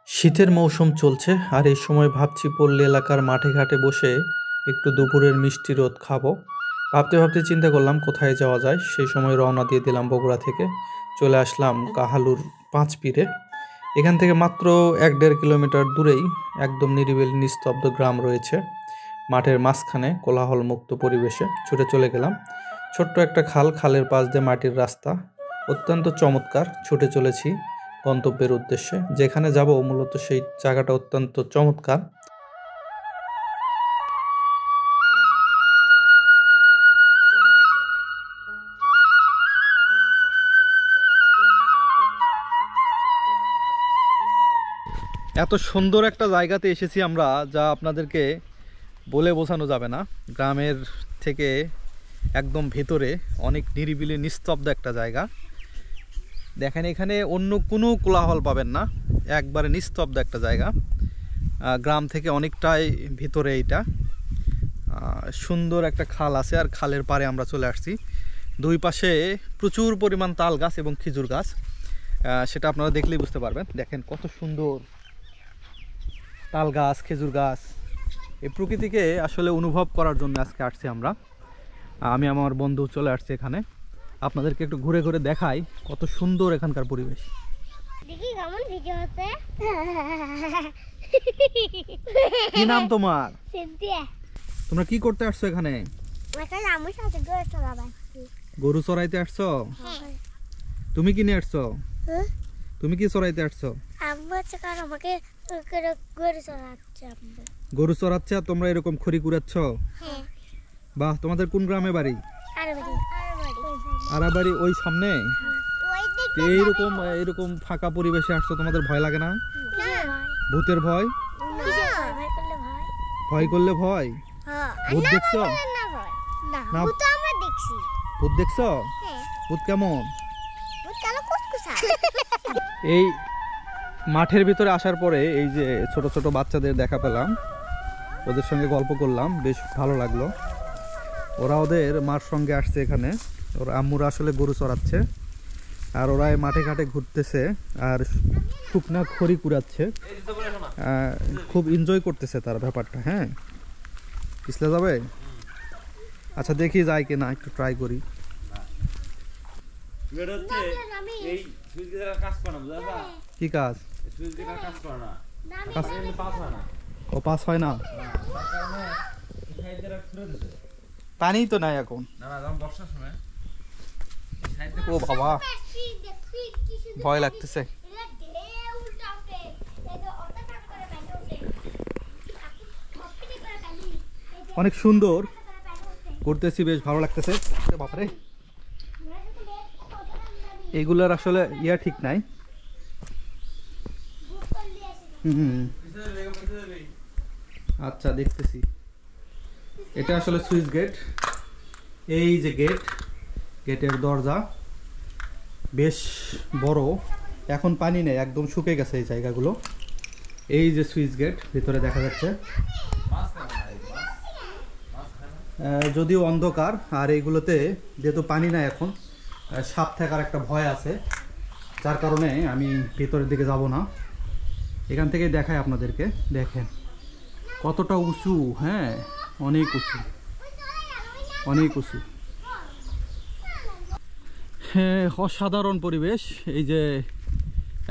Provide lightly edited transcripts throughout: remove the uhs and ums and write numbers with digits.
শীতের মৌসুম চলছে আর এই সময় ভাবছি পল্লী এলাকার মাঠে ঘাটে বসে একটু দুপুরের মিষ্টি রোদ খাবো। ভাবতে ভাবতে চিন্তা করলাম কোথায় যাওয়া যায়। সেই সময় রওনা দিয়ে দিলাম বগুড়া থেকে। চলে আসলাম কাহালুর পাঁচপীরে। এখান থেকে মাত্র 1-1.5 কিলোমিটার দূরেই একদম নিরিবিলি নিস্তব্ধ গ্রাম রয়েছে। মাঠের মাঝখানে কোলাহল মুক্ত পরিবেশে ছুটে চলে গেলাম। ছোট্ট একটা খাল, খালের পাশ দিয়ে মাটির রাস্তা, অত্যন্ত চমৎকার। ছুটে চলেছি গন্তব্যের উদ্দেশ্যে। যেখানে যাব মূলত সেই জায়গাটা অত্যন্ত চমৎকার। এত সুন্দর একটা জায়গাতে এসেছি আমরা, যা আপনাদেরকে বলে বোঝানো যাবে না। গ্রামের থেকে একদম ভেতরে অনেক নিরিবিলি নিস্তব্ধ একটা জায়গা। দেখেন, এখানে অন্য কোনো কোলাহল পাবেন না, একবারে নিস্তব্ধ একটা জায়গা। গ্রাম থেকে অনেকটাই ভিতরে এইটা। সুন্দর একটা খাল আছে, আর খালের পাড়ে আমরা চলে আসছি। দুই পাশে প্রচুর পরিমাণ তাল গাছ এবং খেজুর গাছ, সেটা আপনারা দেখলেই বুঝতে পারবেন। দেখেন কত সুন্দর তাল গাছ, খেজুর গাছ। এই প্রকৃতিকে আসলে অনুভব করার জন্য আজকে আসছি আমরা। আমি আমার বন্ধু চলে আসছি এখানে। আপনাদেরকে একটু ঘুরে ঘুরে দেখাই কত সুন্দর এখানকার পরিবেশ। দেখি কেমন ভিডিও হচ্ছে। কি নাম তোমার? সিনথিয়া। তোমরা কি করতে আসছো এখানে? এখানে আমার সাথে গরু চড়াতে। গরু চড়াইতে আসছো? হ্যাঁ। তুমি কি নিয়ে আসছো? তুমি কি চড়াইতে আসছো? আম্মু হচ্ছে কারণ আমাকে গরু চড়াচ্ছে। আম্মু গরু চড়াচ্ছে আর তোমরা এরকম খড়ি কুড়াচ্ছ? হ্যাঁ। বাহ, তোমাদের কোন গ্রামে বাড়ি? আরাবাড়ি ওই সামনে। তো এইরকম ফাঁকা পরিবেশে আসছো, তোমাদের ভয় লাগে না? ভূতের ভয়? ভয় করলে ভয়? ভূত দেখছো? না, ভূত দেখছো? ভূত কেমন? এই মাঠের ভিতরে আসার পরে এই যে ছোট ছোট বাচ্চাদের দেখা পেলাম, ওদের সঙ্গে গল্প করলাম, বেশ ভালো লাগলো। ওরা ওদের মার সঙ্গে আসছে এখানে। ওর আম্মুরা আসলে গরু চড়াচ্ছে, আর ওরা মাঠে ঘাটে ঘুরতেছে আর শুকনা খড়ি কুড়াচ্ছে। খুব এনজয় করতেছে তার ব্যাপারটা। হ্যাঁ, পিছলে যাবে? আচ্ছা, দেখি যায় কিনা, একটু ট্রাই করি। কি কাজ? ও পাস হয় না? পানি তো নাই এখন। ও বাবা, ভয় লাগতেছে। অনেক সুন্দর করতেছি, বেশ ভালো লাগতেছে। বাপরে, এগুলার আসলে ঠিক নাই। আচ্ছা, দেখতেছি। এটা আসলে সুইচ গেট। এই যে গেটের দরজা বেশ বড়। এখন পানি নেই, একদম শুকিয়ে গেছে এই জায়গাগুলো। এই যে সুইচ গেট, ভিতরে দেখা যাচ্ছে। যদিও অন্ধকার, আর এইগুলোতে যেহেতু পানি নাই এখন, সাপ থাকার একটা ভয় আছে, যার কারণে আমি ভেতরের দিকে যাব না। এখান থেকে দেখাই আপনাদেরকে। দেখেন কতটা উঁচু। হ্যাঁ, অনেক উঁচু, অনেক উঁচু। হ্যাঁ, অসাধারণ পরিবেশ। এই যে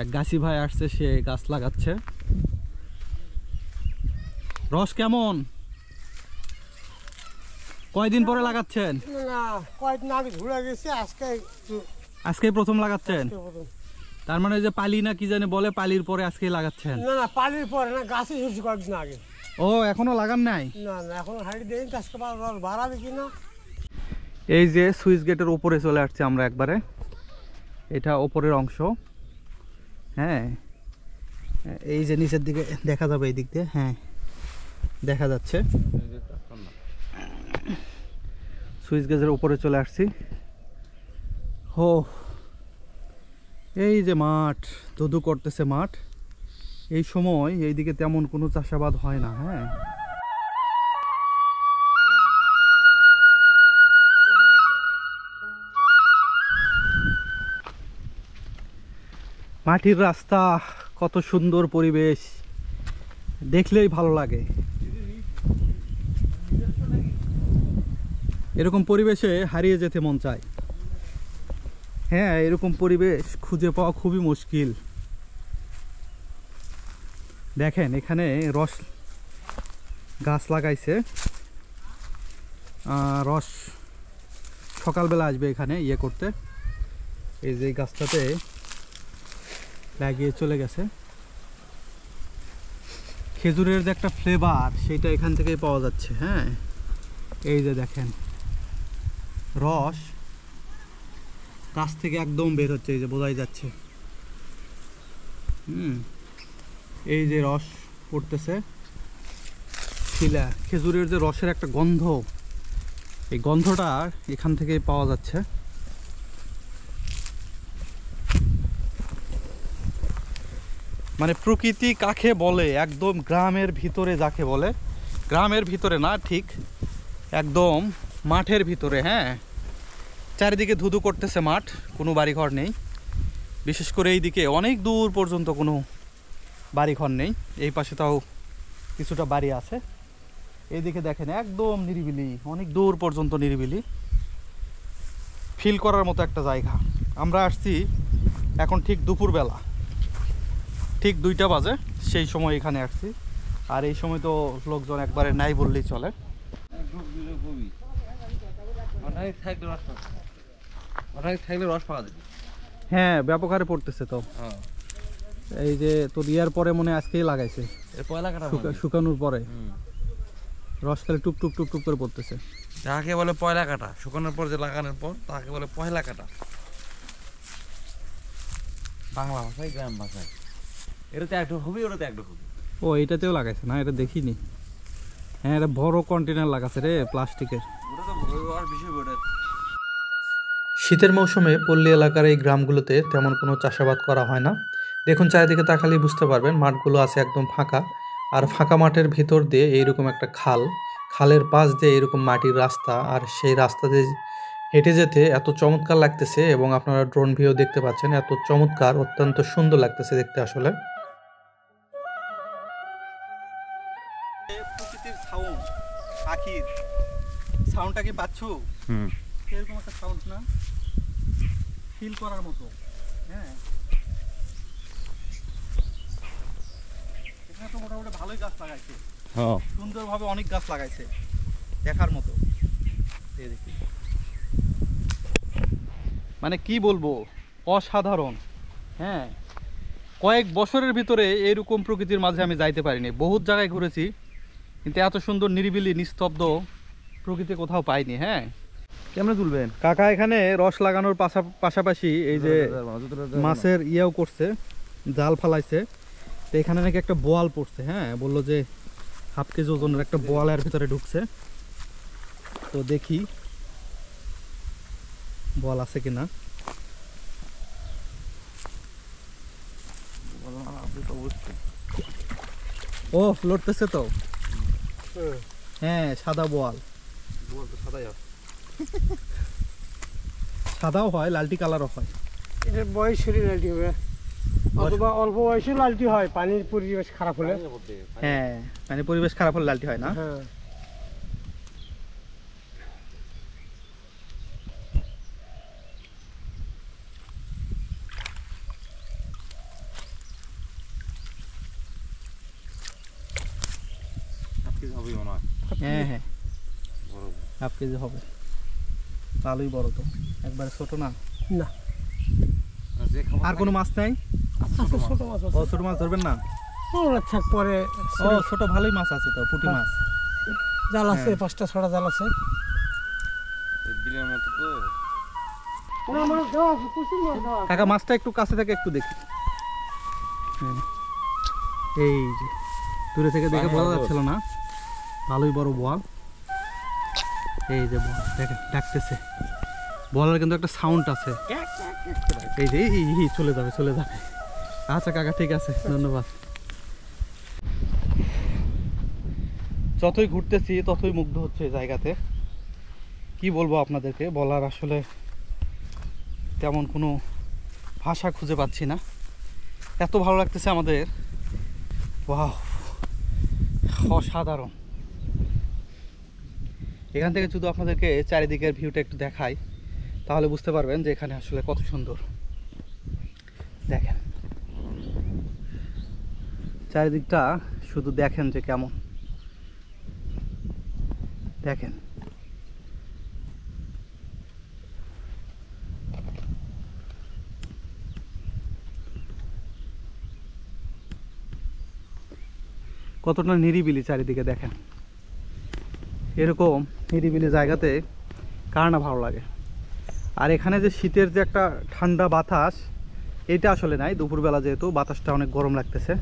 এক গাছি ভাই আসছে, সে গাছ লাগাচ্ছে। রস কেমন? কয়দিন পরে লাগাচ্ছেন? না, কয়েকদিন আগে ঘুরে গেছি, আজকে প্রথম লাগাচ্ছেন? তার মানে যে পালি না কি জানে বলে, পালির পরে আজকে লাগাচ্ছেন? না না, পালির পরে না, গাছে ঝুলছি কয়েকদিন আগে। ও, এখনো লাগান নাই? না না, এখনো হাঁড়ি দেয়নি। আজকে বাড়াবে কিনা। এই যে সুইচ গেটের উপরে চলে আসছে আমরা একবারে। এটা উপরের অংশ। হ্যাঁ, এই যে নিচের দিকে দেখা যাবে, এই দিক দিয়ে। হ্যাঁ, দেখা যাচ্ছে। সুইচ গেটের উপরে চলে আসছি। হো, এই যে মাঠ, ধুধু করতেছে মাঠ। এই সময় এইদিকে তেমন কোনো চাষাবাদ হয় না। হ্যাঁ, মাটির রাস্তা, কত সুন্দর পরিবেশ, দেখলেই ভালো লাগে। এরকম পরিবেশে হারিয়ে যেতে মন চায়। হ্যাঁ, এরকম পরিবেশ খুঁজে পাওয়া খুবই মুশকিল। দেখেন এখানে রস গাছ লাগাইছে, রস সকালবেলা আসবে এখানে ইয়ে করতে। এই যে গাছটাতে লাগিয়ে চলে গেছে। খেজুরের যে একটা ফ্লেভার সেটা এখান থেকেই পাওয়া যাচ্ছে। হ্যাঁ, এই যে দেখেন রস গাছ থেকে একদম বের হচ্ছে, এই যে বোঝাই যাচ্ছে। এই যে রস পড়তেছে, শিলা খেজুরের যে রসের একটা গন্ধ, এই গন্ধটা এখান থেকেই পাওয়া যাচ্ছে। মানে প্রকৃতি কাকে বলে, একদম গ্রামের ভিতরে যাকে বলে, গ্রামের ভিতরে না ঠিক একদম মাঠের ভিতরে। হ্যাঁ, চারিদিকে ধুধু করতেছে মাঠ, কোনো বাড়িঘর নেই। বিশেষ করে এই দিকে অনেক দূর পর্যন্ত কোনো বাড়িঘর নেই। এই পাশে তাও কিছুটা বাড়ি আছে। এইদিকে দেখেন একদম নিরিবিলি, অনেক দূর পর্যন্ত নিরিবিলি, ফিল করার মতো একটা জায়গা। আমরা আসছি এখন ঠিক দুপুরবেলা, ঠিক 2টা বাজে, সেই সময় এখানে আসছি। আর এই সময় তো লোকজন একবারে নাই বললেই চলে। হ্যাঁ, ব্যাপক হারে পড়তেছে তো। এই যে তোর ইয়ার পরে মনে হয় আজকেই লাগাইছে, শুকানোর পরে রস খালি টুপ টুপ টুপ টুপ করে পড়তেছে। যাকে বলে পয়লা কাটা, শুকানোর পর যে লাগানোর পর তাকে বলে পয়লা কাটা, বাংলা ভাষায় গ্রাম ভাষায়। এটাতে একটু খুবই, ওটাতে একটু খুবই। ও, এটাতেও লাগাইছে না, এটা দেখিনি। হ্যাঁ, এটা বড় কন্টেনার লাগাছে রে প্লাস্টিকের। ওটা তো আর বিষয় ওটা। শীতের মৌসুমে পল্লী এলাকার এই গ্রামগুলোতে তেমন কোনো চাষাবাদ করা হয় না। দেখুন চারিদিকে তাকালেই বুঝতে পারবেন, মাঠগুলো আছে একদম ফাঁকা। আর ফাঁকা মাঠের ভিতর দিয়ে এইরকম একটা খাল, খালের পাশ দিয়ে এরকম মাটির রাস্তা, আর সেই রাস্তা দিয়ে হেঁটে যেতে এত চমৎকার লাগতেছে। এবং আপনারা ড্রোন ভিউ দেখতে পাচ্ছেন, এত চমৎকার, অত্যন্ত সুন্দর লাগতেছে দেখতে। আসলে প্রকৃতির সাউন্ড, পাখির সাউন্ডটা কি পাচ্ছো? এরকম একটা সাউন্ড না, ফিল করার মতো। হ্যাঁ, এখানে তো মোটামুটি ভালোই গাছ লাগাইছে, সুন্দরভাবে অনেক গাছ লাগাইছে, দেখার মতো। দেখি মানে কি বলবো, অসাধারণ। হ্যাঁ, কয়েক বছরের ভিতরে এরকম প্রকৃতির মাঝে আমি যাইতে পারিনি। বহুত জায়গায় ঘুরেছি, কিন্তু এত সুন্দর নিরিবিলি নিস্তব্ধ প্রকৃতি কোথাও পাইনি। হ্যাঁ, কেমনে তুলবেন কাকা এখানে রস লাগানোর পাশাপাশি এই যে মাছের ইয়েও করছে, জাল ফালাইছে। তো এখানে নাকি একটা বোয়াল পড়ছে। হ্যাঁ, বললো যে 1/2 কেজি ওজনের একটা বোয়ালের ভিতরে ঢুকছে। তো দেখি বোয়াল আছে কিনা। ও, লড়তেছে তো। হ্যাঁ, সাদা বোয়াল। সাদাও হয়, লালটি কালারও হয়। এটা বয়সেরই লালটি হবে, অথবা অল্প বয়সে লালটি হয়, পানির পরিবেশ খারাপ হলে। হ্যাঁ, মানে পরিবেশ খারাপ হলে লালটি হয় না। হ্যাঁ, হ্যাঁ হ্যাঁ, 1/2 কেজি হবে। ভালোই বড় তো, একবারে ছোট না। না, আর কোনো মাছ নাই? ছোট মাছ ও, ছোট মাছ ধরবেন না? থাক পরে। ও, ছোট ভালোই মাছ আছে তো, পুঁটি মাছ। জাল আছে, হ্যাঁ। 5টা 6টা জাল আছে। বিলের মতো তো। কাকা মাছটা একটু কাছে থেকে একটু দেখি। হ্যাঁ, এই যে দূরে থেকে দেখে বোঝা যাচ্ছিল না, ভালোই বড় বোয়াল। এই যে বোয়াল দেখেন ডাকতেছে, বোয়ালের কিন্তু একটা সাউন্ড আছে। এই যে চলে যাবে চলে যাবে। আচ্ছা কাকা, ঠিক আছে, ধন্যবাদ। যতই ঘুরতেছি ততই মুগ্ধ হচ্ছে এই জায়গাতে। কি বলবো আপনাদেরকে, বলার আসলে তেমন কোনো ভাষা খুঁজে পাচ্ছি না। এত ভালো লাগতেছে আমাদের, ওয়াও অসাধারণ। এখান থেকে শুধু আপনাদেরকে চারিদিকের ভিউটা একটু দেখাই, তাহলে বুঝতে পারবেন যে এখানে আসলে কত সুন্দর। দেখেন চারিদিকটা, শুধু দেখেন যে কেমন। দেখেন কতটা নিরিবিলি চারিদিকে। দেখেন এরকম নিরিবিলি জায়গাতে কার না ভালো লাগে। আর এখানে যে শীতের যে একটা ঠান্ডা বাতাস, এটা আসলে নাই। দুপুরবেলা যেহেতু বাতাসটা অনেক গরম লাগতেছে।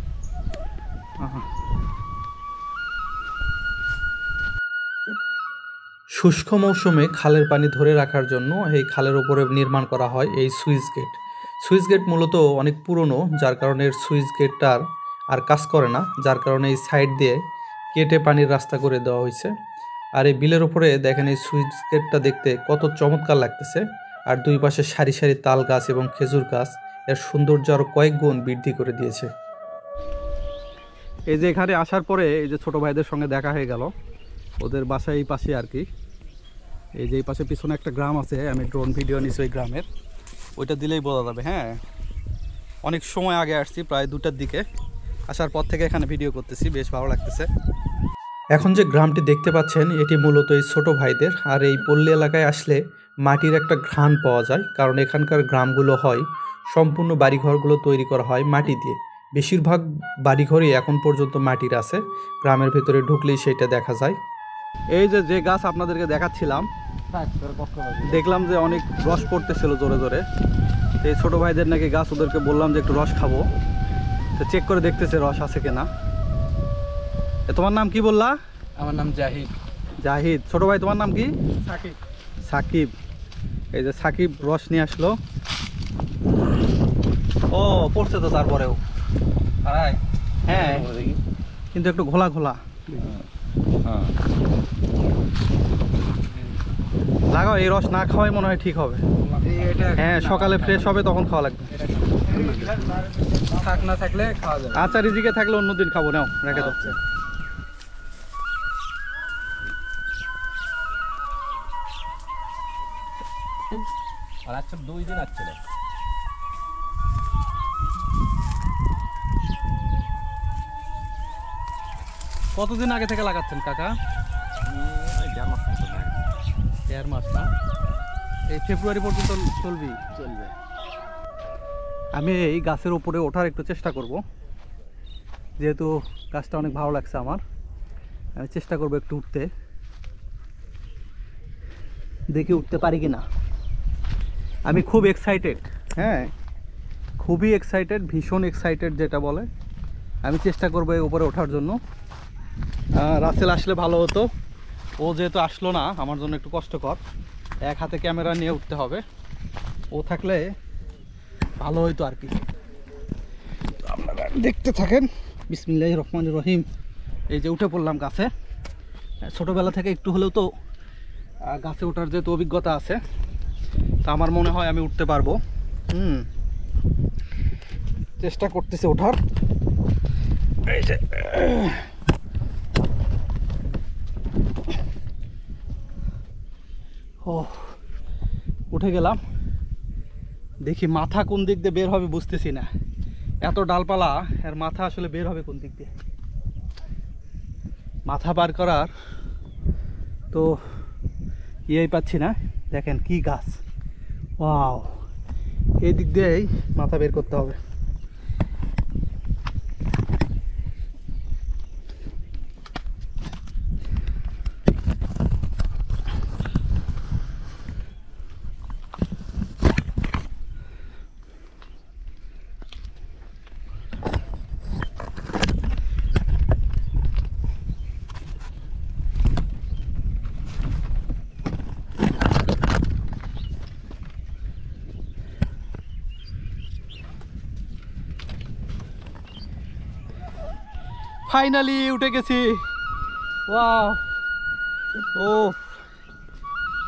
শুষ্ক মৌসুমে খালের পানি ধরে রাখার জন্য এই খালের উপরে নির্মাণ করা হয় এই সুইচ গেট। সুইচ গেট মূলত অনেক পুরনো, যার কারণে এর সুইচ গেটটার আর কাজ করে না, যার কারণে এই সাইড দিয়ে কেটে পানির রাস্তা করে দেওয়া হয়েছে। আর এই বিলের উপরে দেখেন এই সুইচ গেটটা দেখতে কত চমৎকার লাগতেছে। আর দুই পাশে সারি সারি তাল গাছ এবং খেজুর গাছ এর সৌন্দর্য আরও কয়েক গুণ বৃদ্ধি করে দিয়েছে। এই যে এখানে আসার পরে এই যে ছোট ভাইদের সঙ্গে দেখা হয়ে গেল, ওদের বাসা এই পাশে আর কি। এই যে এই পাশে পিছনে একটা গ্রাম আছে, আমি ড্রোন ভিডিও নিছি ওই গ্রামের, ওইটা দিলেই বোঝা যাবে। হ্যাঁ, অনেক সময় আগে আসছি, প্রায় 2টার দিকে আসার পর থেকে এখানে ভিডিও করতেছি, বেশ ভালো লাগতেছে। এখন যে গ্রামটি দেখতে পাচ্ছেন এটি মূলত এই ছোট ভাইদের। আর এই পল্লী এলাকায় আসলে মাটির একটা ঘ্রাণ পাওয়া যায়, কারণ এখানকার গ্রামগুলো হয় সম্পূর্ণ বাড়িঘরগুলো তৈরি করা হয় মাটি দিয়ে। বেশিরভাগ বাড়িঘরই এখন পর্যন্ত মাটির আছে, গ্রামের ভেতরে ঢুকলেই সেটা দেখা যায়। এই যে যে গাছ আপনাদেরকে দেখাচ্ছিলাম, দেখলাম যে অনেক রস পড়তেছিল জোরে জোরে। এই ছোট ভাইদের নাকি গাছ, ওদেরকে বললাম যে একটু রস খাবো, তো চেক করে দেখতেছে রস আছে কিনা। তোমার নাম কি বললা? আমার নাম জাহিদ। জাহিদ। ছোট ভাই তোমার নাম কি? সাকিব। সাকিব। এই যে সাকিব রস নিয়ে আসলো। ও পড়ছে তো তারপরেও। হ্যাঁ কিন্তু একটু ঘোলা ঘোলা। লাগাও, এই রস না খাওয়াই মনে হয় ঠিক হবে। হ্যাঁ, সকালে ফ্রেশ হবে তখন খাওয়া লাগবে। থাক না থাকলে খাওয়া যাবে। আচ্ছা, রিজিকে থাকলে অন্যদিন খাবো। নাও রেখে দাও। আর আচ্ছা 2 দিন আসছিল। কতদিন আগে থেকে লাগাচ্ছেন কাকা? 1.5 মাস মতো। 1.5 মাস না? এই ফেব্রুয়ারি পর্যন্ত চলবে। আমি এই গাছের উপরে ওঠার একটু চেষ্টা করব, যেহেতু গাছটা অনেক ভালো লাগছে আমার। আমি চেষ্টা করব একটু উঠতে, দেখি উঠতে পারি কি না। আমি খুব এক্সাইটেড, হ্যাঁ খুবই এক্সাইটেড, ভীষণ এক্সাইটেড যেটা বলে। আমি চেষ্টা করবো এই উপরে ওঠার জন্য। রাসেল আসলে ভালো হতো, ও যেহেতু আসলো না, আমার জন্য একটু কষ্টকর। এক হাতে ক্যামেরা নিয়ে উঠতে হবে, ও থাকলে ভালো হইতো আর কি। আপনারা দেখতে থাকেন। বিসমিল্লাহির রহমানির রহিম। এই যে উঠে পড়লাম গাছে। ছোটোবেলা থেকে একটু হলেও তো গাছে ওঠার যেহেতু অভিজ্ঞতা আছে, তা আমার মনে হয় আমি উঠতে পারবো। চেষ্টা করতেছি ওঠার। এই যে ও উঠে গেলাম। দেখি মাথা কোন দিক দিয়ে বের হবে বুঝতেছি না। এত ডালপালা, এর মাথা আসলে বের হবে কোন দিক দিয়ে। মাথা বার করার তো ইয়েই পাচ্ছি না। দেখেন কি গাছ, ওয়াও! এই দিক দিয়েই মাথা বের করতে হবে। ফাইনালি উঠে গেছি। ওয়াও, ও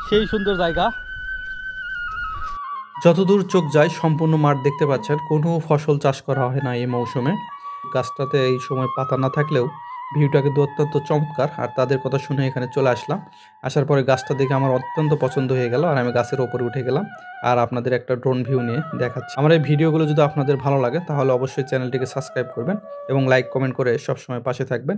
সেই সুন্দর জায়গা। যতদূর চোখ যায় সম্পূর্ণ মাঠ দেখতে পাচ্ছেন, কোনো ফসল চাষ করা হয় না এই মৌসুমে। গাছটাতে এই সময় পাতা না থাকলেও ভিউটা কিন্তু অত্যন্ত চমৎকার। আর তাদের কথা শুনে এখানে চলে আসলাম। আসার পরে গাছটা দেখে আমার অত্যন্ত পছন্দ হয়ে গেল, আর আমি গাছের ওপরে উঠে গেলাম আর আপনাদের একটা ড্রোন ভিউ নিয়ে দেখাচ্ছি। আমার এই ভিডিওগুলো যদি আপনাদের ভালো লাগে তাহলে অবশ্যই চ্যানেলটিকে সাবস্ক্রাইব করবেন এবং লাইক কমেন্ট করে সবসময় পাশে থাকবেন।